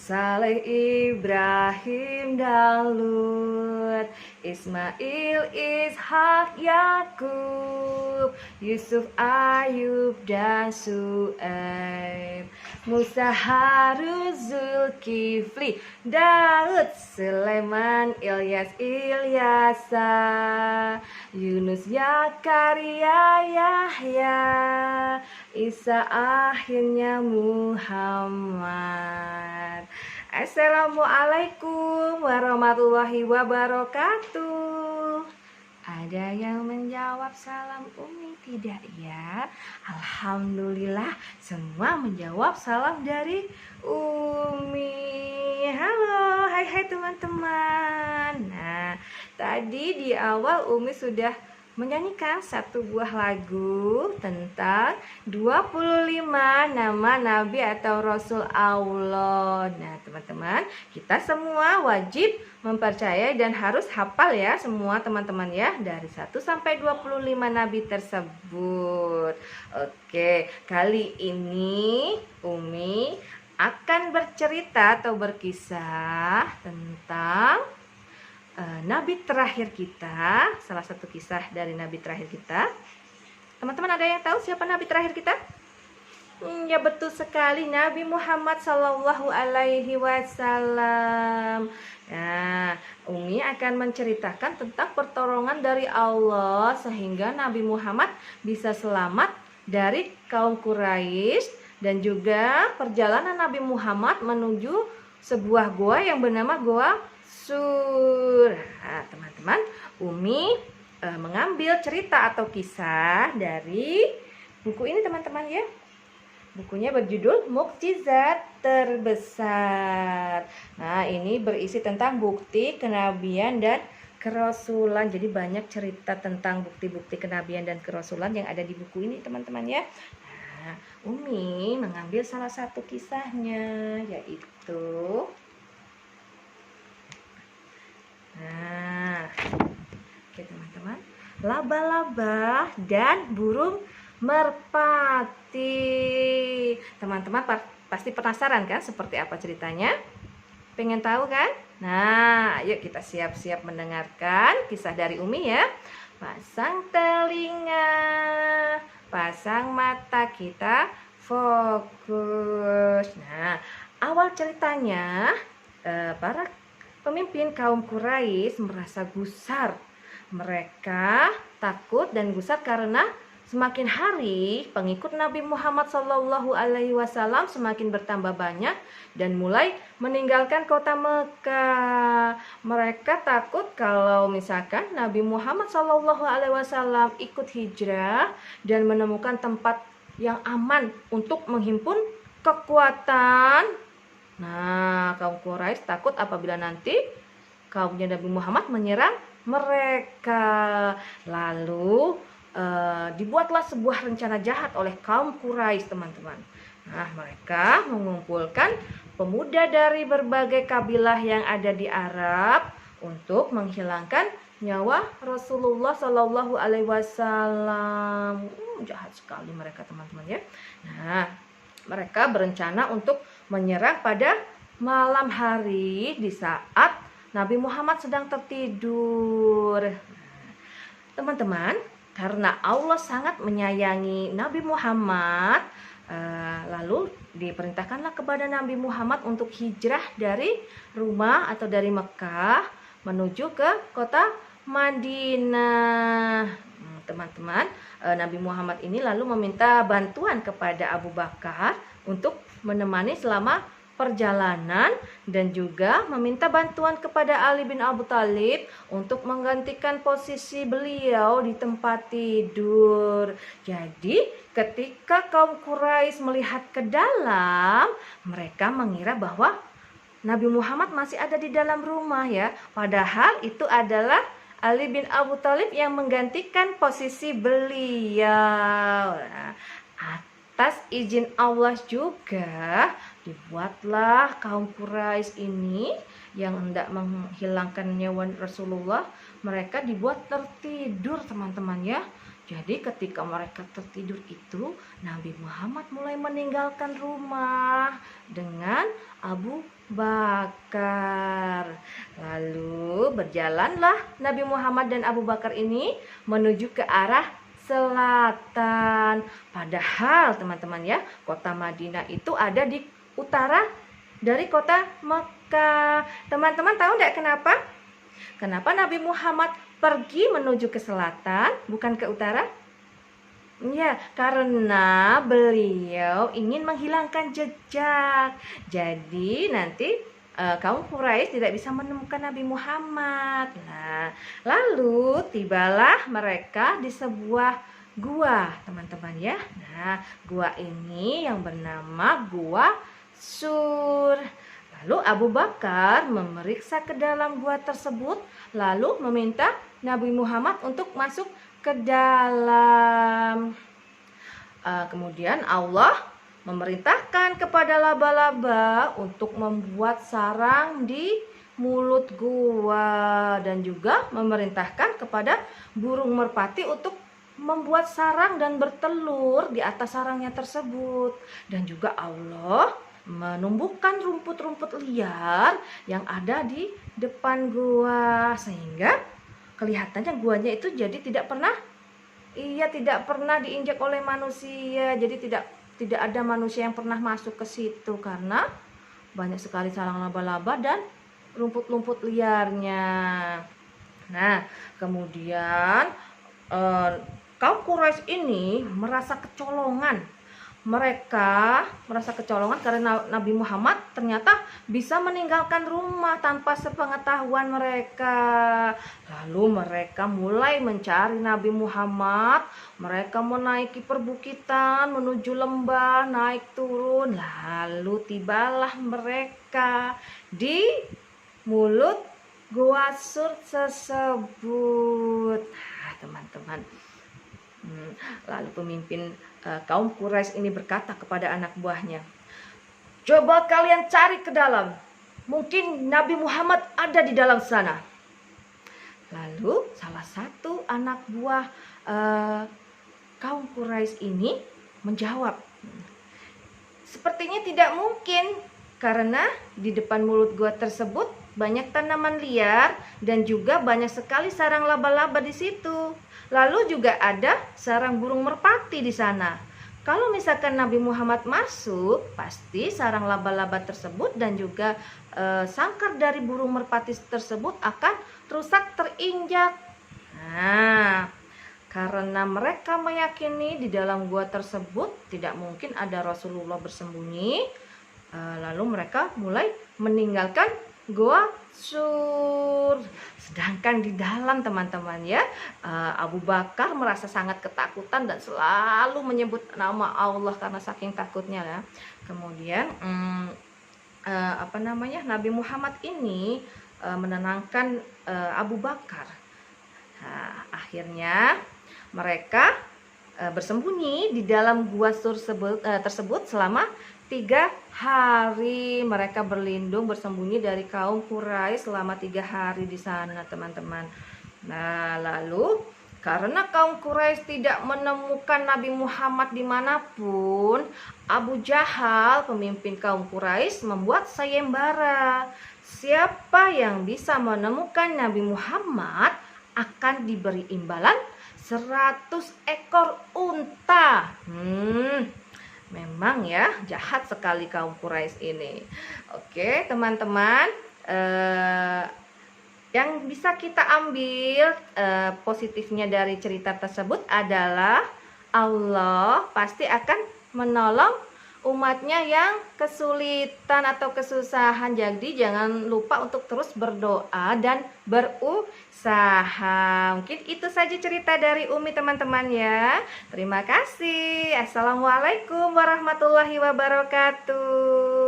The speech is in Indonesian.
Saleh, Ibrahim, dan Lut, Ismail, Ishak, Yakub, Yusuf, Ayub, dan Su'aib, Musa, Harun, Zulkifli, Daud, Sulaiman, Ilyas, Ilyasa, Yunus, Zakaria, Yahya, Isa, akhirnya Muhammad. Assalamualaikum warahmatullahi wabarakatuh. Ada yang menjawab salam Umi tidak ya? Alhamdulillah semua menjawab salam dari Umi. Halo, hai teman-teman. Nah, tadi di awal Umi sudah menyanyikan satu buah lagu tentang 25 nama Nabi atau Rasul Allah. Nah teman-teman, kita semua wajib mempercayai dan harus hafal ya semua teman-teman ya, dari 1 sampai 25 Nabi tersebut. Oke, kali ini Umi akan bercerita atau berkisah tentang Nabi terakhir kita, salah satu kisah dari Nabi terakhir kita. Teman-teman ada yang tahu siapa Nabi terakhir kita? Ya betul sekali, Nabi Muhammad Sallallahu Alaihi Wasallam. Nah, Umi akan menceritakan tentang pertolongan dari Allah sehingga Nabi Muhammad bisa selamat dari kaum Quraisy dan juga perjalanan Nabi Muhammad menuju sebuah goa yang bernama Goa Sur. Nah, teman-teman, Umi mengambil cerita atau kisah dari buku ini teman-teman ya. Bukunya berjudul Mukjizat Terbesar. Nah, ini berisi tentang bukti kenabian dan kerasulan. Jadi banyak cerita tentang bukti-bukti kenabian dan kerasulan yang ada di buku ini teman-teman ya. Nah, Umi mengambil salah satu kisahnya, yaitu oke teman-teman, laba-laba dan burung merpati. Teman-teman pasti penasaran kan seperti apa ceritanya? Pengen tahu kan? Nah, yuk kita siap-siap mendengarkan kisah dari Umi ya. Pasang telinga, pasang mata, kita fokus. Nah, awal ceritanya para pemimpin kaum Quraisy merasa gusar. Mereka takut dan gusar karena semakin hari pengikut Nabi Muhammad SAW semakin bertambah banyak dan mulai meninggalkan kota Mekah. Mereka takut kalau misalkan Nabi Muhammad SAW ikut hijrah dan menemukan tempat yang aman untuk menghimpun kekuatan. Nah, kaum Quraisy takut apabila nanti kaumnya Nabi Muhammad menyerang mereka. Lalu dibuatlah sebuah rencana jahat oleh kaum Quraisy, teman-teman. Nah, mereka mengumpulkan pemuda dari berbagai kabilah yang ada di Arab untuk menghilangkan nyawa Rasulullah Shallallahu Alaihi Wasallam. Jahat sekali mereka, teman-teman ya. Nah, mereka berencana untuk menyerang pada malam hari di saat Nabi Muhammad sedang tertidur. Teman-teman, karena Allah sangat menyayangi Nabi Muhammad, lalu diperintahkanlah kepada Nabi Muhammad untuk hijrah dari rumah atau dari Mekah menuju ke kota Madinah. Teman-teman, Nabi Muhammad ini lalu meminta bantuan kepada Abu Bakar untuk menemani selama perjalanan dan juga meminta bantuan kepada Ali bin Abi Thalib untuk menggantikan posisi beliau di tempat tidur. Jadi ketika kaum Quraisy melihat ke dalam, mereka mengira bahwa Nabi Muhammad masih ada di dalam rumah ya. Padahal itu adalah Ali bin Abi Thalib yang menggantikan posisi beliau. Nah, atas izin Allah juga dibuatlah kaum Quraisy ini yang hendak menghilangkan nyawa Rasulullah, mereka dibuat tertidur teman-teman ya. Jadi ketika mereka tertidur itu, Nabi Muhammad mulai meninggalkan rumah dengan Abu Bakar. Lalu berjalanlah Nabi Muhammad dan Abu Bakar ini menuju ke arah selatan. Padahal teman-teman ya, kota Madinah itu ada di utara dari kota Mekah. Teman-teman tahu enggak kenapa? Kenapa Nabi Muhammad pergi menuju ke selatan, bukan ke utara? Ya, karena beliau ingin menghilangkan jejak. Jadi nanti kaum Quraisy tidak bisa menemukan Nabi Muhammad. Nah, lalu tibalah mereka di sebuah gua, teman-teman ya. Nah, gua ini yang bernama Gua Sur. Lalu Abu Bakar memeriksa ke dalam gua tersebut, lalu meminta Nabi Muhammad untuk masuk ke dalam. Kemudian Allah memerintahkan kepada laba-laba untuk membuat sarang di mulut gua, dan juga memerintahkan kepada burung merpati untuk membuat sarang dan bertelur di atas sarangnya tersebut. Dan juga Allah menumbuhkan rumput-rumput liar yang ada di depan gua, sehingga kelihatannya guanya itu jadi tidak pernah diinjak oleh manusia. Jadi tidak ada manusia yang pernah masuk ke situ karena banyak sekali sarang laba-laba dan rumput-rumput liarnya. Nah, kemudian kaum Quraisy ini merasa kecolongan. Mereka merasa kecolongan karena Nabi Muhammad ternyata bisa meninggalkan rumah tanpa sepengetahuan mereka. Lalu mereka mulai mencari Nabi Muhammad. Mereka menaiki perbukitan, menuju lembah, naik turun. Lalu tibalah mereka di mulut Gua Sur tersebut. Nah, teman-teman. Lalu pemimpin kaum Quraisy ini berkata kepada anak buahnya, "Coba kalian cari ke dalam. Mungkin Nabi Muhammad ada di dalam sana." Lalu salah satu anak buah kaum Quraisy ini menjawab, "Sepertinya tidak mungkin, karena di depan mulut gua tersebut banyak tanaman liar dan juga banyak sekali sarang laba-laba di situ. Lalu juga ada sarang burung merpati di sana. Kalau misalkan Nabi Muhammad masuk, pasti sarang laba-laba tersebut dan juga sangkar dari burung merpati tersebut akan rusak terinjak." Nah, karena mereka meyakini di dalam gua tersebut tidak mungkin ada Rasulullah bersembunyi, lalu mereka mulai meninggalkan Gua Sur. Sedangkan di dalam, teman-teman ya, Abu Bakar merasa sangat ketakutan dan selalu menyebut nama Allah karena saking takutnya ya. Kemudian Nabi Muhammad ini menenangkan Abu Bakar. Nah, akhirnya mereka bersembunyi di dalam Gua Sur tersebut selama 3 hari. Mereka berlindung bersembunyi dari kaum Quraisy selama 3 hari di sana, teman-teman. Nah, lalu karena kaum Quraisy tidak menemukan Nabi Muhammad dimanapun, Abu Jahal, pemimpin kaum Quraisy, membuat sayembara. Siapa yang bisa menemukan Nabi Muhammad akan diberi imbalan 100 ekor unta. Memang ya, jahat sekali kaum Quraisy ini. Oke, teman-teman, yang bisa kita ambil positifnya dari cerita tersebut adalah Allah pasti akan menolong umatnya yang kesulitan atau kesusahan. Jadi jangan lupa untuk terus berdoa dan berusaha. Mungkin itu saja cerita dari Umi, teman-teman ya. Terima kasih. Assalamualaikum warahmatullahi wabarakatuh.